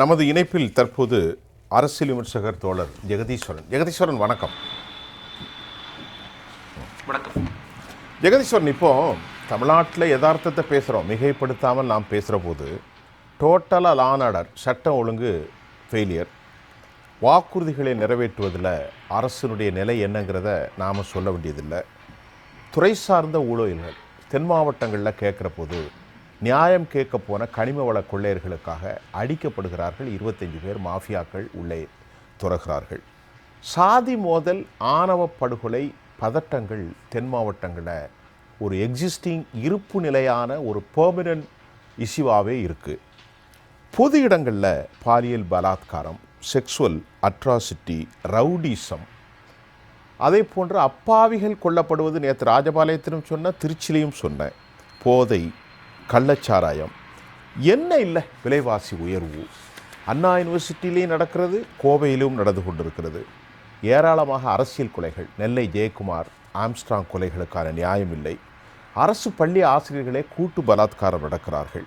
நமது இணைப்பில் தற்போது அரசியல் விமர்சகர் தோழர் ஜெகதீஸ்வரன். ஜெகதீஸ்வரன் வணக்கம். வணக்கம் ஜெகதீஸ்வரன், இப்போ தமிழ்நாட்டில் யதார்த்தத்தை பேசுகிறோம், மிகைப்படுத்தாமல் நாம் பேசுகிற போது டோட்டலாக லா அண்ட் ஆர்டர், சட்டம் ஒழுங்கு ஃபெயிலியர், வாக்குறுதிகளை நிறைவேற்றுவதில் அரசினுடைய நிலை என்னங்கிறத நாம் சொல்ல வேண்டியதில்லை. துறை சார்ந்த ஊழல்கள் தென் மாவட்டங்களில் கேட்குற போது நியாயம் கேட்க போன கனிம வள கொள்ளையர்களுக்காக அடிக்கப்படுகிறார்கள். 25 பேர் மாஃபியாக்கள் உள்ளே துறகிறார்கள். சாதி மோதல், ஆணவ படுகொலை, பதட்டங்கள் தென் மாவட்டங்களில் ஒரு எக்ஸிஸ்டிங் இருப்பு நிலையான ஒரு பெர்மனன்ட் இஷ்யூவாகவே இருக்குது. பொது இடங்களில் பாலியல் பலாத்காரம், செக்ஸுவல் அட்ராசிட்டி, ரவுடிசம், அதே போன்று அப்பாவிகள் கொல்லப்படுவது நேற்று ராஜபாளையத்திலும் சொன்ன, திருச்சிலையும் சொன்னேன். போதை, கள்ளச்சாராயம், என்ன இல்லை விலைவாசி உயர்வு அண்ணா யூனிவர்சிட்டியிலையும் நடக்கிறது, கோவையிலும் நடந்து கொண்டிருக்கிறது. ஏராளமாக அரசியல் கொலைகள், நெல்லை ஜெயக்குமார் ஆம்ஸ்ட்ராங் கொலைகளுக்கான நியாயம் இல்லை. அரசு பள்ளி ஆசிரியர்களே கூட்டு பலாத்காரம் நடக்கிறார்கள்.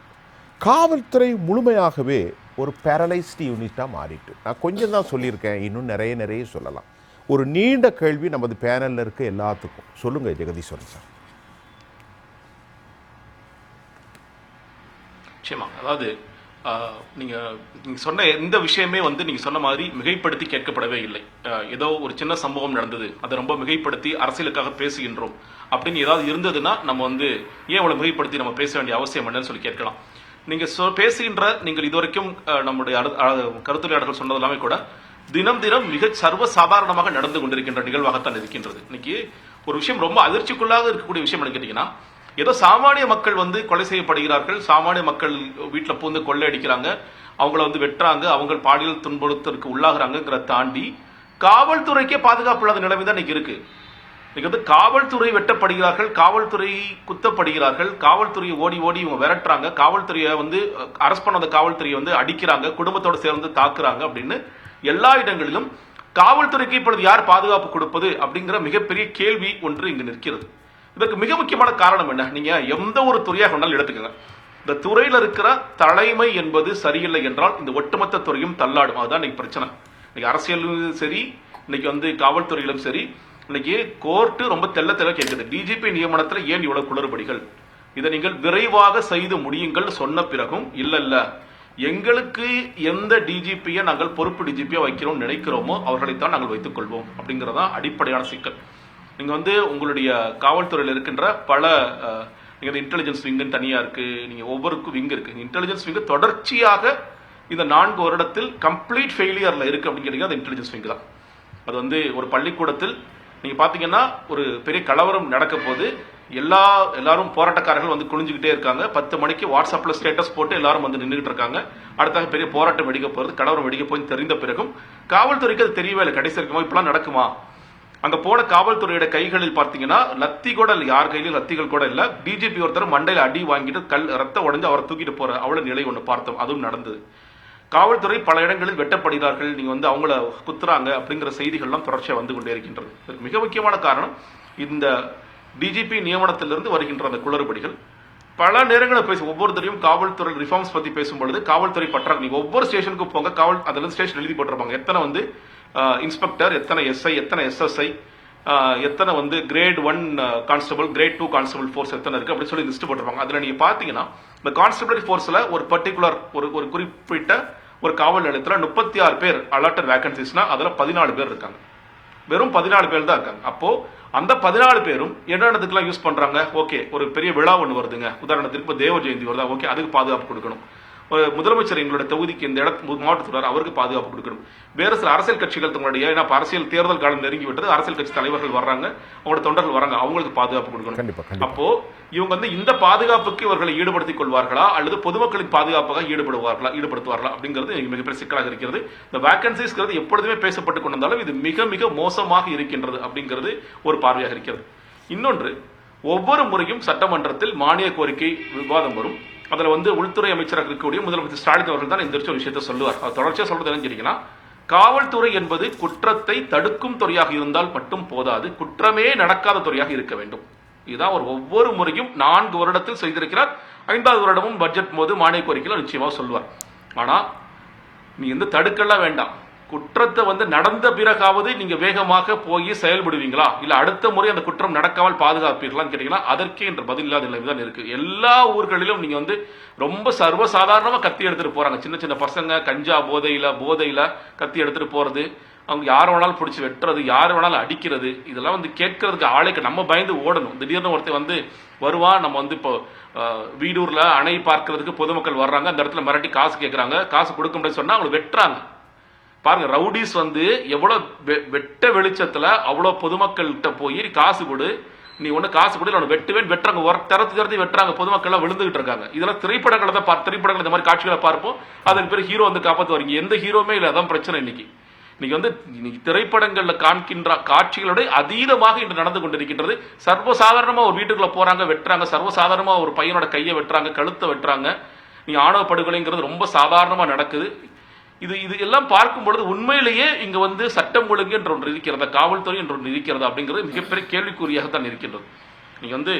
காவல்துறை முழுமையாகவே ஒரு பேரலைஸ்டு யூனிட்டாக மாறிட்டு. நான் கொஞ்சம் தான் சொல்லியிருக்கேன், இன்னும் நிறைய சொல்லலாம். ஒரு நீண்ட கேள்வி நமது பேனலில் இருக்க எல்லாத்துக்கும். சொல்லுங்கள் ஜெகதீஸ்வரன் சார். நிச்சயமா. அதாவது நீங்கள் சொன்ன எந்த விஷயமே நீங்கள் சொன்ன மாதிரி மிகைப்படுத்தி கேட்கப்படவே இல்லை. ஏதோ ஒரு சின்ன சம்பவம் நடந்தது, அதை ரொம்ப மிகைப்படுத்தி அரசியலுக்காக பேசுகின்றோம் அப்படின்னு ஏதாவது இருந்ததுன்னா நம்ம ஏன் அவ்வளோ மிகைப்படுத்தி நம்ம பேச வேண்டிய அவசியம் என்னன்னு சொல்லி கேட்கலாம். நீங்கள் பேசுகின்ற நீங்கள் இதுவரைக்கும் நம்முடைய கருத்துரையாளர்கள் சொன்னது எல்லாமே கூட தினம் மிக சர்வசாதாரணமாக நடந்து கொண்டிருக்கின்ற நிகழ்வாகத்தான் இருக்கின்றது. இன்னைக்கு ஒரு விஷயம் ரொம்ப அதிர்ச்சிக்குள்ளாக இருக்கக்கூடிய விஷயம் என்ன கேட்டீங்கன்னா, ஏதோ சாமானிய மக்கள் கொலை செய்யப்படுகிறார்கள், சாமானிய மக்கள் வீட்டில் பூந்து கொள்ளையடிக்கிறாங்க, அவங்கள வெட்டுறாங்க, அவங்க பாலியல் துன்புறுத்தலுக்கு உள்ளாகிறாங்கிறத தாண்டி காவல்துறைக்கே பாதுகாப்பு இல்லாத நிலைமை தான் இன்னைக்கு இருக்கு. இன்னைக்கு காவல்துறை வெட்டப்படுகிறார்கள், காவல்துறை குத்தப்படுகிறார்கள், காவல்துறையை ஓடி இவங்க விரட்டுறாங்க, காவல்துறையை அரஸ்ட் பண்ணாத காவல்துறையை அடிக்கிறாங்க, குடும்பத்தோடு சேர்ந்து தாக்குறாங்க அப்படின்னு எல்லா இடங்களிலும் காவல்துறைக்கு இப்பொழுது யார் பாதுகாப்பு கொடுப்பது அப்படிங்கிற மிகப்பெரிய கேள்வி ஒன்று இங்கு நிற்கிறது. இதற்கு மிக முக்கியமான காரணம் என்ன? நீங்க எந்த ஒரு துறையாக வேணாலும் எடுத்துக்கங்க, இந்த துறையில இருக்கிற தலைமை என்பது சரியில்லை என்றால் இந்த ஒட்டுமொத்த துறையும் தள்ளாடும். அதுதான் இன்னைக்கு பிரச்சனை. இன்னைக்கு அரசியலும் சரி, இன்னைக்கு காவல்துறையிலும் சரி, இன்னைக்கு கோர்ட்டு ரொம்ப தெள்ள கேட்குது, டிஜிபி நியமனத்துல ஏன் இவ்வளவு குளறுபடிகள், இதை நீங்கள் விரைவாக செய்து முடியுங்கள் சொன்ன பிறகும் இல்ல எங்களுக்கு எந்த டிஜிபியை நாங்கள் பொறுப்பு டிஜிபியா வைக்கிறோம் நினைக்கிறோமோ அவர்களைத்தான் நாங்கள் வைத்துக் கொள்வோம் அப்படிங்கறதா அடிப்படையான சிக்கல். நீங்க உங்களுடைய காவல்துறையில் இருக்கின்ற பல நீங்க இன்டெலிஜென்ஸ் விங்கு தனியா இருக்கு, நீங்க ஒவ்வொருக்கும் விங் இருக்கு. இன்டெலிஜென்ஸ் விங்கு தொடர்ச்சியாக இந்த 4 வருடத்தில் கம்ப்ளீட் ஃபெயிலியர்ல இருக்கு அப்படிங்கிறது அது இன்டெலிஜென்ஸ் விங் தான். அது ஒரு பள்ளிக்கூடத்தில் நீங்க பாத்தீங்கன்னா ஒரு பெரிய கலவரம் நடக்க போது எல்லாரும் போராட்டக்காரர்கள் குனிஞ்சுக்கிட்டே இருக்காங்க. 10 மணிக்கு வாட்ஸ்அப்ல ஸ்டேட்டஸ் போட்டு எல்லாரும் நின்றுட்டு இருக்காங்க. அடுத்தாக பெரிய போராட்டம் வெடிக்க போறது, கலவரம் வெடிக்க போய் தெரிந்த பிறகும் காவல்துறைக்கு அது தெரியவே இல்லை. கடைசி இருக்குமா இப்பெல்லாம் நடக்குமா? அங்க போன காவல்துறையோட கைகளில் பார்த்தீங்கன்னா லத்தி கூட இல்லை, யார் கையிலும் லத்திகள் கூட இல்லை. டிஜிபி ஒருத்தர் மண்டையில அடி வாங்கிட்டு ரத்தம் உடைஞ்சு அவரை தூக்கிட்டு போற அவ்வளவு நிலை ஒன்று பார்த்தோம். அதுவும் நடந்தது. காவல்துறை பல இடங்களில் வெட்டப்படுகிறார்கள், நீங்க அவங்கள குத்துறாங்க அப்படிங்கிற செய்திகள்லாம் தொடர்ச்சியாக வந்து கொண்டே இருக்கின்றது. மிக முக்கியமான காரணம் இந்த டிஜிபி நியமனத்திலிருந்து வருகின்ற அந்த குளறுபடிகள். பல நேரங்களில் பேசி ஒவ்வொருத்தரையும் காவல்துறை ரிஃபார்ம்ஸ் பத்தி பேசும்பொழுது காவல்துறை பற்றாக்குறை. நீங்க ஒவ்வொரு ஸ்டேஷனுக்கு போங்க, அதுல ஸ்டேஷன் எழுதி போட்டிருப்பாங்க எத்தனை இன்ஸ்பெக்டர், எத்தனை எஸ்ஐ, எத்தனை எஸ்எஸ்ஐ, எத்தனை grade 1 constable, grade 2 constable force எத்தனை இருக்கு அப்படின்னு சொல்லி லிஸ்ட் போட்டிருப்பாங்க. அதுல நீங்க பாத்தீங்கன்னா இந்த கான்ஸ்டபிள் ஃபோர்ஸ்ல ஒரு பர்டிகுலர் ஒரு குறிப்பிட்ட ஒரு காவல் நிலையத்துல 36 பேர் அலாட்டட் வேகன்சிஸ்னா அதுல 14 பேர் இருக்காங்க. வெறும் 14 பேர் தான் இருக்காங்க. அப்போ அந்த 14 பேரும் என்னென்னதுக்கெல்லாம் யூஸ் பண்றாங்க? ஓகே, ஒரு பெரிய விழா ஒன்று வருதுங்க, உதாரணத்திற்கு தேவ ஜெயந்தி வருதா, ஓகே அதுக்கு பாதுகாப்பு கொடுக்கணும். முதலமைச்சர் எங்களுடைய தொகுதிக்கு இந்த மாவட்டத்தில் அவருக்கு பாதுகாப்பு கொடுக்கணும். வேறு சில அரசியல் கட்சிகள் தங்களுடைய அரசியல் தேர்தல் காலம் நெருங்கி விட்டது, அரசியல் கட்சி தலைவர்கள் வர்றாங்க, அவங்களோட தொண்டர்கள் வராங்க, அவங்களுக்கு பாதுகாப்பு கொடுக்கணும். அப்போ இவங்க இந்த பாதுகாப்புக்கு இவர்களை ஈடுபடுத்திக் கொள்வார்களா அல்லது பொதுமக்களின் பாதுகாப்பாக ஈடுபடுத்துவார்களா அப்படிங்கிறது மிகப்பெரிய சிக்கலாக இருக்கிறது. இந்த வேகன்சிஸ்ங்கிறது எப்பொழுதுமே பேசப்பட்டு கொண்டிருந்தாலும் இது மிக மோசமாக இருக்கின்றது அப்படிங்கிறது ஒரு பார்வையாக இருக்கிறது. இன்னொன்று, ஒவ்வொரு முறையும் சட்டமன்றத்தில் மானிய கோரிக்கை விவாதம் வரும். அதுல உள்துறை அமைச்சராக இருக்கக்கூடிய முதலமைச்சர் ஸ்டாலின் அவர்கள் தான் இந்த விஷயத்தை சொல்லுவார். அவர் தொடர்ச்சியா சொல்றது என்னன்னு கேட்டீங்கன்னா, காவல்துறை என்பது குற்றத்தை தடுக்கும் துறையாக இருந்தால் மட்டும் போதாது, குற்றமே நடக்காத துறையாக இருக்க வேண்டும். இதுதான் அவர் ஒவ்வொரு முறையும் 4 வருடத்தில் செய்திருக்கிறார். 5வது வருடமும் பட்ஜெட் போது மானிய கோரிக்கையில் நிச்சயமாக சொல்வார். ஆனா நீ வந்து தடுக்கலாம் வேண்டாம். குற்றத்தை வந்து நடந்த பிறகாவது நீங்க வேகமாக போய் செயல்படுவீங்களா, இல்ல அடுத்த முறை அந்த குற்றம் நடக்காமல் பாதுகாப்பீர்களான்னு கேட்டீங்கன்னா அதற்கே என்ற பதில் இல்லாத நிலைமைதான் இருக்கு. எல்லா ஊர்களிலும் நீங்க வந்து ரொம்ப சர்வசாதாரணமா கத்தி எடுத்துட்டு போறாங்க. சின்ன சின்ன பசங்க கஞ்சா போதையில கத்தி எடுத்துட்டு போறது, அவங்க யார் வேணாலும் பிடிச்சி வெட்டுறது, யார் வேணாலும் அடிக்கிறது, இதெல்லாம் வந்து கேட்கறதுக்கு ஆளுக்கு நம்ம பயந்து ஓடணும். திடீர்னு ஒருத்தர் வந்து வருவான், நம்ம வந்து இப்போ வீடூர்ல அணை பார்க்கறதுக்கு பொதுமக்கள் வர்றாங்க, அந்த இடத்துல மிரட்டி காசு கேட்கறாங்க, காசு கொடுக்க முடியாது சொன்னா அவங்க வெட்டுறாங்க. பாருங்க, ரவுடிஸ் வந்து எவ்வளவு வெட்ட வெளிச்சத்துல அவ்வளவு பொதுமக்கள்கிட்ட போய் காசு கொடு, நீ ஒண்ணு காசு கொடு அவனை வெட்டுறாங்க, திறத்தி வெட்டுறாங்க, பொதுமக்கள் விழுந்துகிட்டு இருக்காங்க. இதெல்லாம் திரைப்படங்களை தான் திரைப்படங்கள் இந்த மாதிரி காட்சிகளை பார்ப்போம். அதுக்கு பிறகு ஹீரோ வந்து காப்பாத்து வரீங்க, எந்த ஹீரோமே இல்லை. அதான் பிரச்சனை. இன்னைக்கு வந்து திரைப்படங்கள்ல காண்கின்ற காட்சிகளோட அதீதமாக இன்று நடந்து கொண்டிருக்கின்றது. சர்வசாதாரணமா ஒரு வீட்டுக்குள்ள போறாங்க, வெட்டுறாங்க, சர்வசாதாரணமா ஒரு பையனோட கையை வெட்டுறாங்க, கழுத்தை வெட்டுறாங்க. நீ ஆணவ படுகொலைங்கிறது ரொம்ப சாதாரணமா நடக்குது. இது எல்லாம் பார்க்கும் பொழுது உண்மையிலேயே இங்க வந்து சட்டம் ஒழுங்கு என்ற ஒன்று இருக்கிறதா, காவல்துறை என்ற ஒன்று இருக்கிறதா அப்படிங்கிறது மிகப்பெரிய கேள்விக்குறியாகத்தான் இருக்கின்றது. நீங்க வந்து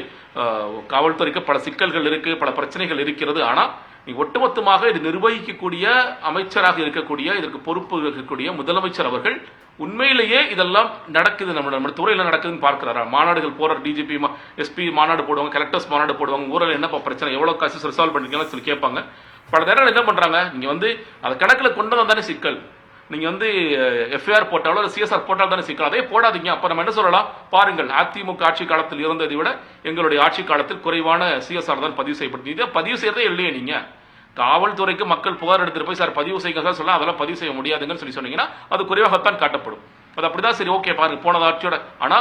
காவல்துறைக்கு பல சிக்கல்கள் இருக்கு, பல பிரச்சனைகள் இருக்கிறது. ஆனா நீங்க ஒட்டுமொத்தமாக இது நிர்வகிக்கக்கூடிய அமைச்சராக இருக்கக்கூடிய, இதற்கு பொறுப்பு இருக்கக்கூடிய முதலமைச்சர் அவர்கள் உண்மையிலேயே இதெல்லாம் நடக்குது, நம்ம துறையில நடக்குதுன்னு பார்க்கிறாரா? மாநாடுகள் போற டிஜிபி எஸ்பி மாநாடு போடுவாங்க, கலெக்டர்ஸ் மாநாடு போடுவாங்க, ஊரில் என்ன பிரச்சனை, எவ்வளவு கேசஸ் ரிசால்வ் பண்ணிருக்கீங்கன்னு சொல்லி கேட்பாங்க. பல நேரம் என்ன பண்றாங்க, நீங்க வந்து அதை கணக்கில் கொண்டு வந்தானே சிக்கல். நீங்க வந்து எஃப்ஐஆர் போட்டாலும் சிஎஸ்ஆர் போட்டாலும் தானே சிக்கல். அதே போடாதீங்க. அப்ப நம்ம என்ன சொல்லலாம், பாருங்கள் அதிமுக ஆட்சி காலத்தில் இருந்ததை விட எங்களுடைய ஆட்சி காலத்தில் குறைவான சிஎஸ்ஆர் தான் பதிவு செய்யப்பட்டது. இதை பதிவு செய்யறதே இல்லையே. நீங்க காவல்துறைக்கு மக்கள் புகார் எடுத்துட்டு போய் சார் பதிவு செய்ய சொல்லலாம், அதெல்லாம் பதிவு செய்ய முடியாதுங்கன்னு சொல்லி சொன்னீங்கன்னா அது குறைவாகத்தான் காட்டப்படும். அது அப்படிதான். சரி, ஓகே, பாருங்க போனது ஆட்சியோட. ஆனா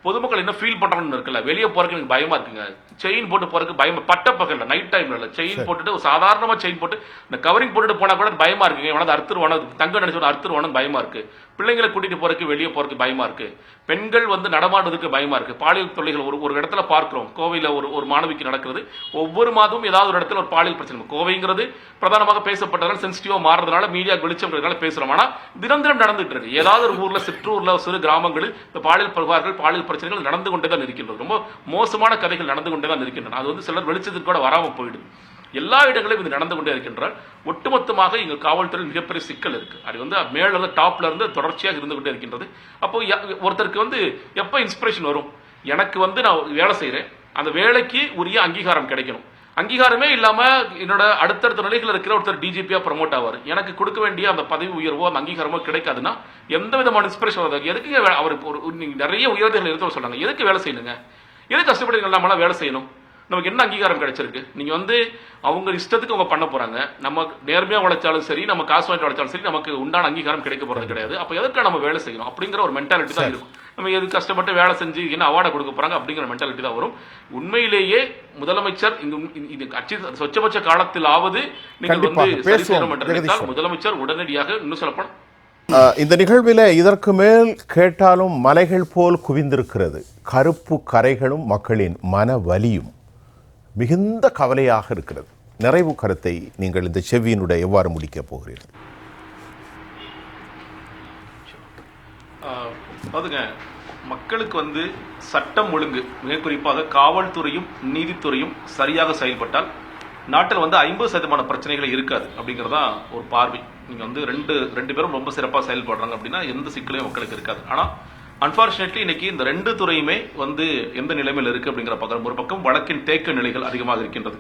பொதுமக்கள் என்ன ஃபீல் பண்றாங்கன்னு இருக்குல்ல, வெளியே போறதுக்கு எனக்கு பயமா இருக்குங்க, செயின் போட்டு போறதுக்கு பயமா, பட்ட பகல்ல நைட் டைம்ல இல்ல, செயின் போட்டுட்டு சாதாரணமா செயின் போட்டு இந்த கவரிங் போட்டுட்டு போனா கூட பயமா இருக்குங்க. எவனாவது அறுத்துருவானு, தங்க நினைச்சு அறுத்துருவானு பயமா இருக்கு. பிள்ளைங்களை கூட்டிட்டு போறதுக்கு வெளியே போறதுக்கு பயமா இருக்கு. பெண்கள் வந்து நடமாடுறதுக்கு பயமா இருக்கு. பாலியல் தொல்லைகள் ஒரு இடத்துல பார்க்கிறோம். கோவையில ஒரு மாணவிக்கு நடக்கிறது. ஒவ்வொரு மாதமும் ஏதாவது ஒரு இடத்துல ஒரு பாலியல் பிரச்சனை. கோவைங்கிறது பிரதானமாக பேசப்பட்டதால் சென்சிட்டிவா மாறதுனால மீடியா வெளிச்சம் பேசுறோம். ஆனா தினம் நடந்துட்டு இருக்கு. ஏதாவது ஒரு ஊர்ல, சிற்றூர்ல, சிறு கிராமங்களில் இந்த பாலியல் புகார்கள், பாலியல் பிரச்சனைகள் நடந்து கொண்டே தான் இருக்கின்றது. ரொம்ப மோசமான கதைகள் நடந்து கொண்டே தான் இருக்கின்றன. அது வந்து சிலர் வெளிச்சத்துக்கு கூட வராம போயிடுது. எல்லா இடங்களிலும் இது நடந்து கொண்டே இருக்கின்றால் ஒட்டுமொத்தமாக இங்க காவல்துறையில் மிகப்பெரிய சிக்கல் இருக்கு. அது வந்து மேல இருந்து டாப்ல இருந்து தொடர்ச்சியாக இருந்து கொண்டே இருக்கின்றது. அப்போ ஒருத்தருக்கு வந்து எப்ப இன்ஸ்பிரேஷன் வரும், எனக்கு வந்து நான் வேலை செய்யறேன், அந்த வேலைக்கு உரிய அங்கீகாரம் கிடைக்கணும். அங்கீகாரமே இல்லாம என்னோட அடுத்தடுத்த நிலைகள் இருக்கிற ஒருத்தர் டிஜிபியா ப்ரமோட் ஆவார், எனக்கு கொடுக்க வேண்டிய அந்த பதவி உயர்வோ அந்த அங்கீகாரமோ கிடைக்காதுன்னா எந்த விதமான இன்ஸ்பிரேஷன் வருது? எதுக்கு அவருக்கு நிறைய உயர்வுகள் இருக்க சொல்றாங்க, எதுக்கு வேலை செய்யணுங்க, எதுக்கு கஷ்டப்பட்டு இல்லாமலாம் வேலை செய்யணும்? நமக்கு என்ன அங்கீகாரம் கிடைச்சிருக்கு? நீங்க வந்து அவங்க இஷ்டத்துக்கு அவங்க பண்ண போறாங்க. நம்ம நேர்மையா உழைச்சாலும் சரி, நம்ம காசு வாங்கி உழைச்சாலும் சரி, நமக்கு உண்டான அங்கீகாரம் கிடைக்க போறது கிடையாது. அப்ப எதுக்கு நம்ம வேலை செய்யணும் அப்படிங்கிற ஒரு மென்டாலிட்டி தான் இருக்கும். நம்ம எது கஷ்டப்பட்டு வேலை செஞ்சு என்ன அவார்டை கொடுக்க போறாங்க அப்படிங்கிற மென்டாலிட்டி தான் வரும். உண்மையிலேயே முதலமைச்சர் இது சொச்சபட்ச காலத்திலாவது நீங்கள் வந்து சரி செய்யணும் என்று நினைத்தால் முதலமைச்சர் உடனடியாக, இன்னும் சொல்லப்போனா இந்த நிகழ்வில் இதற்கு மேல் கேட்டாலும் மலைகள் போல் குவிந்திருக்கிறது. கருப்பு கரைகளும் மக்களின் மன வலியும் மிகுந்த கவலையாக இருக்கிறது. நிறைவு கருத்தை நீங்கள் இந்த செவ்வியினுடைய எவ்வாறு முடிக்கப் போகிறீர்கள்? அதுங்க, மக்களுக்கு வந்து சட்டம் ஒழுங்கு, மிக குறிப்பாக காவல்துறையும் நீதித்துறையும் சரியாக செயல்பட்டால் நாட்டில் வந்து 50% பிரச்சனைகள் இருக்காது அப்படிங்கிறதா ஒரு பார்வை. நீங்க வந்து ரெண்டு பேரும் ரொம்ப சிறப்பாக செயல்படுறாங்க அப்படின்னா எந்த சிக்கலையும் மக்களுக்கு இருக்காது. ஆனா அன்பார்ச்சுனேட்லி இன்னைக்கு இந்த ரெண்டு துறையுமே வந்து எந்த நிலைமையில் இருக்கு அப்படிங்கிற பக்கம், ஒரு பக்கம் வழக்கின் தேக்க நிலைகள் அதிகமாக இருக்கின்றது.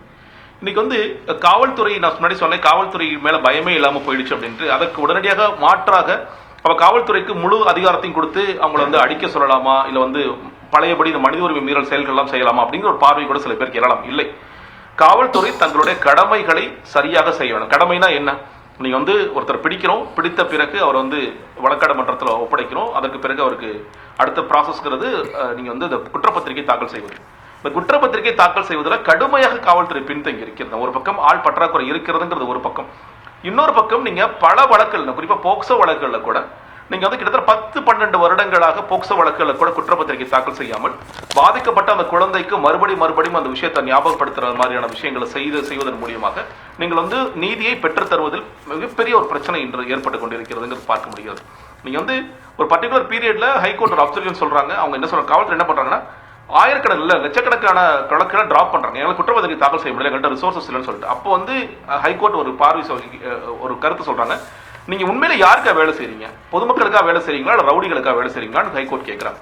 இன்னைக்கு வந்து காவல்துறை, நான் முன்னாடி சொன்னேன், காவல்துறை மேல பயமே இல்லாம போயிடுச்சு அப்படின்ட்டு. அதற்கு உடனடியாக மாற்றாக அவ காவல்துறைக்கு முழு அதிகாரத்தையும் கொடுத்து அவங்களை வந்து அடிக்க சொல்லலாமா, இல்ல வந்து பழையபடி இந்த மனித உரிமை மீறல் செயல்கள் எல்லாம் செய்யலாமா அப்படிங்கிற ஒரு பார்வை கூட சில பேருக்கு எழலாம். இல்லை, காவல்துறை தங்களுடைய கடமைகளை சரியாக செய்ய வேணும். கடமைனா என்ன? நீங்க வந்து ஒருத்தர் பிடிக்கிறோம், பிடித்த பிறகு அவர் வந்து வழக்காடு மன்றத்தில் ஒப்படைக்கிறோம். அதற்கு பிறகு அவருக்கு அடுத்த ப்ராசஸ்ங்கிறது நீங்க வந்து இந்த குற்றப்பத்திரிகை தாக்கல் செய்வது. இந்த குற்றப்பத்திரிகை தாக்கல் செய்வதில் கடுமையாக காவல்துறை பின்தங்கி இருக்கிறது. ஒரு பக்கம் ஆள் பற்றாக்குறை இருக்கிறதுங்கிறது ஒரு பக்கம். இன்னொரு பக்கம் நீங்க பல வழக்குகள், குறிப்பா போக்சோ வழக்குகள்ல கூட நீங்க வந்து கிட்டத்தட்ட 10-12 வருடங்களாக போக்சோ வழக்குகள்ல கூட குற்றப்பத்திரிகை தாக்கல் செய்யாமல் பாதிக்கப்பட்ட அந்த குழந்தைக்கு மறுபடியும் அந்த விஷயத்தை ஞாபகப்படுத்துற மாதிரியான விஷயங்களை செய்வதன் மூலியமாக நீங்கள் வந்து நீதியை பெற்றுத் தருவதில் மிகப்பெரிய ஒரு பிரச்சனை இன்று ஏற்பட்டு கொண்டிருக்கிறதுங்கிறது பார்க்க முடிகிறது. நீங்க வந்து ஒரு பர்டிகுலர் பீரியட்ல ஹைகோர்ட் ஒரு அப்சர்வேஷன் சொல்றாங்க. அவங்க என்ன சொல்றாங்க, காவல்துறை என்ன பண்றாங்கன்னா, ஆயிரக்கணக்கில் இல்ல லட்சக்கணக்கான வழக்குகளை டிராப் பண்றாங்க. எங்களுக்கு குற்றப்பத்திரிகை தாக்கல் செய்ய முடியல, எங்கள்கிட்ட ரிசோர்சஸ் இல்லைன்னு சொல்லிட்டு. அப்போ வந்து ஹைகோர்ட் ஒரு ஒரு கருத்து சொல்றாங்க, நீங்க உண்மையில யாருக்கா வேலை செய்றீங்க, பொதுமக்களுக்காக வேலை செய்றீங்களா இல்ல ரவுடிகளுக்காக வேலை செய்றீங்களான்னு ஹைகோர்ட் கேட்கறாங்க.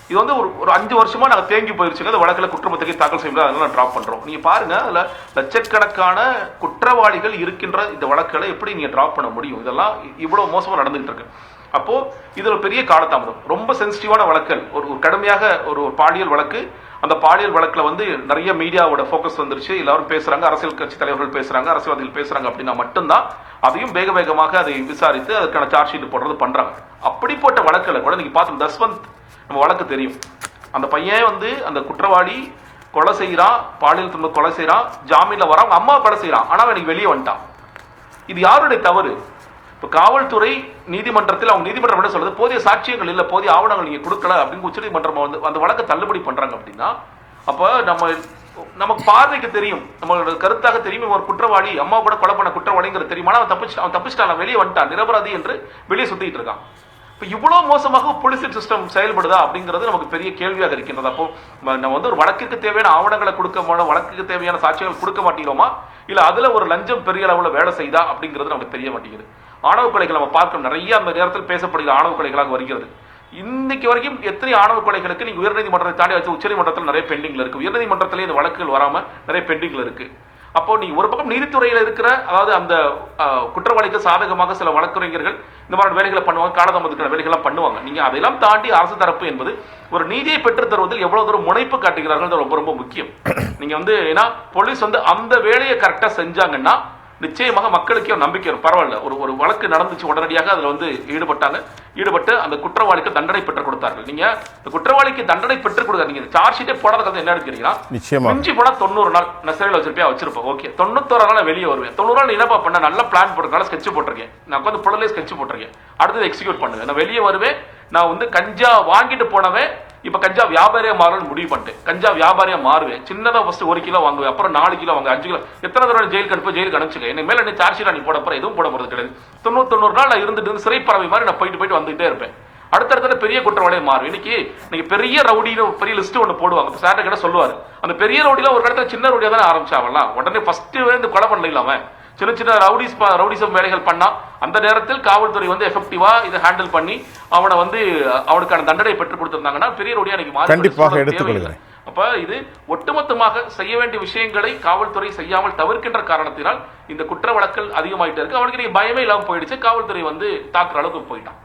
இது வந்து ஒரு 5 வருஷமா நாங்க தேங்கி போயிருச்சுங்க, அந்த வழக்கில் குற்றப்பத்திரிகை தாக்கல் செய்ய முடியாது, அதனால டிராப் பண்றோம். நீங்க பாருங்க, அதுல லட்சக்கணக்கான குற்றவாளிகள் இருக்கின்ற இந்த வழக்குகளை எப்படி நீங்க டிராப் பண்ண முடியும்? இதெல்லாம் இவ்வளவு மோசமா நடந்துகிட்டு இருக்கு. அப்போ இதுல பெரிய காலதாமதம். ரொம்ப சென்சிட்டிவான வழக்குகள், ஒரு கடுமையாக ஒரு பாலியல் வழக்கு, அந்த பாலியல் வழக்குல வந்து நிறைய மீடியாவோட போக்கஸ் வந்துருச்சு, எல்லாரும் பேசுறாங்க, அரசியல் கட்சி தலைவர்கள் பேசுறாங்க, அரசியல்வாதிகள் பேசுறாங்க அப்படின்னா மட்டும்தான் அதையும் வேக வேகமாக அதை விசாரித்து அதற்கான சார்ஜ் ஷீட் போடுறது பண்றாங்க. அப்படிப்பட்ட வழக்குகளை கூட நீங்க பார்த்து தஸ்வந்த் நம்ம வழக்கு தெரியும். அந்த பையன் வந்து அந்த குற்றவாளி கொலை செய்யறான், பாலியல் துன்ப கொலை செய்யறான், ஜாமீன்ல வரான், அவங்க அம்மா கொலை செய்யறான், ஆனா அவன் வெளியே வந்துட்டான். இது யாருடைய தவறு? இப்ப காவல்துறை நீதிமன்றத்தில் அவங்க நீதிமன்றம் என்ன சொல்றது, போதிய சாட்சியங்கள் இல்ல, போதிய ஆவணங்கள் நீங்க கொடுக்கல அப்படின்னு உச்சநீதிமன்றம் வந்து அந்த வழக்கை தள்ளுபடி பண்றாங்க அப்படின்னா, அப்ப நமக்கு பார்வைக்கு தெரியும், நம்மளோட கருத்தாக தெரியும், ஒரு குற்றவாளி அம்மா கூட கொலை பண்ண குற்றவாளிங்கிறது தெரியுமா, அவன் தப்பிச்சிட்டான், வெளியே வந்துட்டான், நிரபராதி என்று வெளியே சுத்திட்டு இருக்கான். இவ்வளவு மோசமாக போலீஸ் சிஸ்டம் செயல்படுதா அப்படிங்கிறது நமக்கு பெரிய கேள்வியாக இருக்கின்றது. அப்போ நம்ம வந்து ஒரு வழக்குக்கு தேவையான ஆவணங்களை கொடுக்க, வழக்குக்கு தேவையான சாட்சியங்கள் கொடுக்க மாட்டேங்கிறோமா, இல்ல அதுல ஒரு லஞ்சம் பெரிய அளவுல வேலை செய்தா அப்படிங்கிறது நமக்கு தெரிய மாட்டேங்குது. ஆணவ கொலைகள் நம்ம பார்க்கணும், நிறைய அந்த நேரத்தில் பேசப்படுகிற ஆணவ கொலைகளாக வருகிறது. இன்னைக்கு வரைக்கும் எத்தனை ஆணவ கொலைகளுக்கு நீங்க உயர்நீதிமன்றத்தை தாண்டி வச்சு உச்சநீதிமன்றத்தில் நிறைய பெண்டிங்ல இருக்கு, உயர்நீதிமன்றத்திலே இந்த வழக்குகள் வராம நிறைய பெண்டிங்ல இருக்கு. அப்போ நீங்க ஒரு பக்கம் நீதித்துறையில் இருக்கிற, அதாவது அந்த குற்றவாளிக்கு சாதகமாக சில வழக்கறிஞர்கள் இந்த மாதிரி வேலைகளை பண்ணுவாங்க, காலதாமதத்துக்கான வேலைகள்லாம் பண்ணுவாங்க. நீங்க அதையெல்லாம் தாண்டி அரசு தரப்பு என்பது ஒரு நீதியை பெற்று தருவதில் எவ்வளவு தூரம் முனைப்பு காட்டுகிறார்கள் ரொம்ப ரொம்ப முக்கியம். நீங்க வந்து ஏன்னா போலீஸ் வந்து அந்த வேலையை கரெக்டா செஞ்சாங்கன்னா நிச்சயமாக மக்களுக்கே நம்பிக்கை வரும். பரவாயில்ல, ஒரு வழக்கு நடந்துச்சு, உடனடியாக அதுல வந்து ஈடுபட்டு அந்த குற்றவாளிக்கு தண்டனை பெற்றுக் கொடுத்தார்கள். நீங்க இந்த குற்றவாளிக்கு தண்டனை பெற்றுக் கொடுக்க, நீங்க சார்ஜ் ஷீட்டே போடாத கதை என்ன எடுக்கிறீங்கன்னா, மிஞ்சி போனா 90 நாள் நெசரில் வச்சிருப்பேன், ஓகே 91 நாள் வெளியே வருவேன். 90 நாள் என்னப்பா பண்ண, நல்ல பிளான் போட்டுருக்கால, ஸ்கெட்ச் போட்டிருக்கேன், நான் உட்காந்து புள்ளலே ஸ்கெட்ச் போட்டிருக்கேன், அடுத்தது எக்ஸிக்யூட் பண்ணுவேன், நான் வெளியே வருவேன், நான் வந்து கஞ்சா வாங்கிட்டு போனவன் இப்ப கஞ்சா வியாபாரியா மாறணும்னு முடிவு பண்ணிட்டேன், கஞ்சா வியாபாரியா மாறுவேன், சின்னதா ஃபர்ஸ்ட் 1 கிலோ வாங்குவேன், அப்புறம் 4 கிலோ வாங்க, 5 கிலோ, எத்தனை தடவை ஜெயிலுக்கு அனுப்ப, ஜெயிலுக்கு அனுப்பிச்சுக்க, என்ன மேல என்ன சார்ஜ் ஷீட் நீ போட போற, எதுவும் போட போறது கிடையாது. 90 நாள் நான் இருந்துட்டு சிறை பறவை மாதிரி நான் போயிட்டு வந்துகிட்டே இருப்பேன். அடுத்தடுத்த பெரிய குற்றவாளியை மாறும். இன்னைக்கு பெரிய ரவுடின்னு பெரிய லிஸ்ட் ஒன்று போடுவாங்க, சார்ட்ட கிட்ட சொல்லுவாரு, அந்த பெரிய ரவுடியில ஒரு இடத்துல சின்ன ரவுடியா தானே ஆரம்பிச்சாவலாம், உடனே ஃபர்ஸ்ட் வந்து கொலை பண்ணல, அவன் சின்ன சின்ன ரவுடிசம் வேலைகள் பண்ணா, அந்த நேரத்தில் காவல்துறை வந்து எஃபெக்டிவா இதை ஹேண்டில் பண்ணி அவனை வந்து அவனுக்கான தண்டனை பெற்றுக் கொடுத்திருந்தாங்கன்னா பெரிய ரவுடியா இன்னைக்கு கண்டிப்பாக எடுத்துக்கொள்கிறேன். அப்ப இது ஒட்டுமொத்தமாக செய்ய வேண்டிய விஷயங்களை காவல்துறை செய்யாமல் தவிர்க்கின்ற காரணத்தினால் இந்த குற்ற வழக்கல் அதிகமாயிட்டே இருக்கு. அவனுக்கு பயமே இல்லாம போயிடுச்சு, காவல்துறை வந்து தாக்குற அளவுக்கு போயிட்டான்.